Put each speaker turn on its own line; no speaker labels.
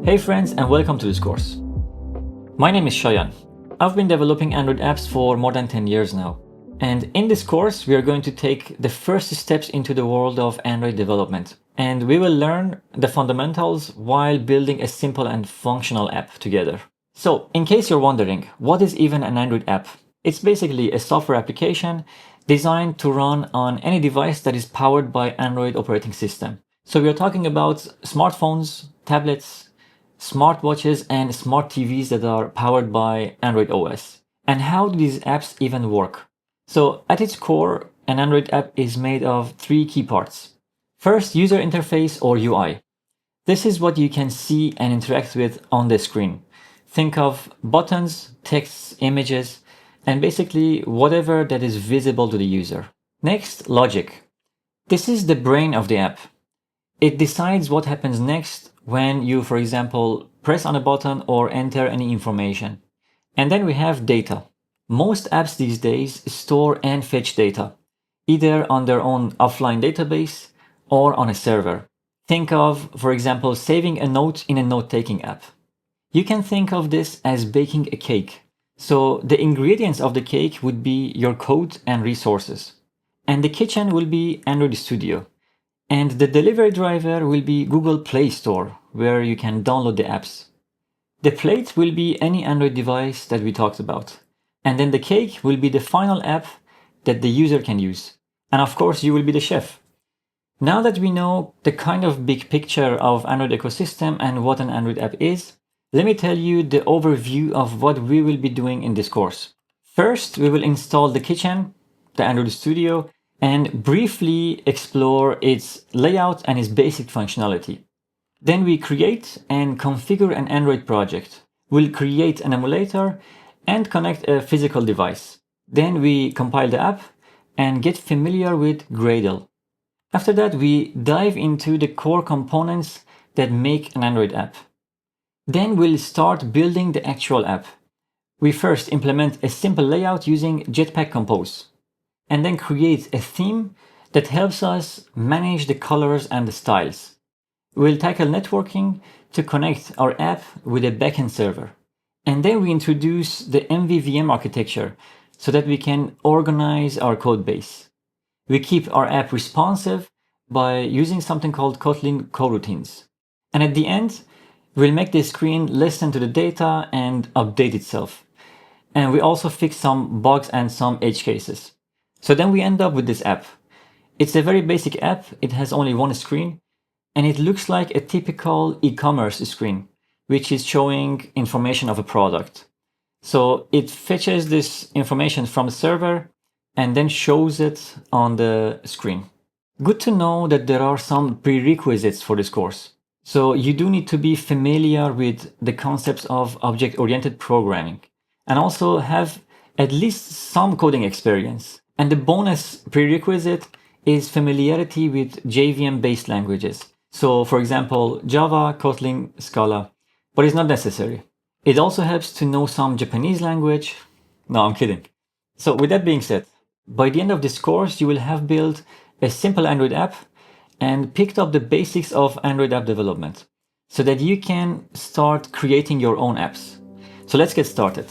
Hey friends, and welcome to this course. My name is Shayan. I've been developing Android apps for more than 10 years now. And in this course, we are going to take the first steps into the world of Android development. And we will learn the fundamentals while building a simple and functional app together. So, in case you're wondering, what is even an Android app? It's basically a software application designed to run on any device that is powered by Android operating system. So we are talking about smartphones, tablets, smartwatches and smart TVs that are powered by Android OS. And how do these apps even work? So at its core, an Android app is made of three key parts. First, user interface or UI. This is what you can see and interact with on the screen. Think of buttons, texts, images, and basically whatever that is visible to the user. Next, logic. This is the brain of the app. It decides what happens next when you, for example, press on a button or enter any information. And then we have data. Most apps these days store and fetch data, either on their own offline database or on a server. Think of, for example, saving a note in a note-taking app. You can think of this as baking a cake. So the ingredients of the cake would be your code and resources. And the kitchen will be Android Studio. And the delivery driver will be Google Play Store, where you can download the apps. The plate will be any Android device that we talked about. And then the cake will be the final app that the user can use. And of course, you will be the chef. Now that we know the kind of big picture of Android ecosystem and what an Android app is, let me tell you the overview of what we will be doing in this course. First, we will install the kitchen, the Android Studio, and briefly explore its layout and its basic functionality. Then we create and configure an Android project. We'll create an emulator and connect a physical device. Then we compile the app and get familiar with Gradle. After that, we dive into the core components that make an Android app. Then we'll start building the actual app. We first implement a simple layout using Jetpack Compose, and then create a theme that helps us manage the colors and the styles. We'll tackle networking to connect our app with a backend server. And then we introduce the MVVM architecture so that we can organize our code base. We keep our app responsive by using something called Kotlin coroutines. And at the end, we'll make the screen listen to the data and update itself. And we also fix some bugs and some edge cases. So then we end up with this app. It's a very basic app. It has only one screen, and it looks like a typical e-commerce screen, which is showing information of a product. So it fetches this information from the server and then shows it on the screen. Good to know that there are some prerequisites for this course. So you do need to be familiar with the concepts of object-oriented programming and also have at least some coding experience. And the bonus prerequisite is familiarity with JVM-based languages. So, for example, Java, Kotlin, Scala, but it's not necessary. It also helps to know some Japanese language. No, I'm kidding. So with that being said, by the end of this course, you will have built a simple Android app and picked up the basics of Android app development so that you can start creating your own apps. So let's get started.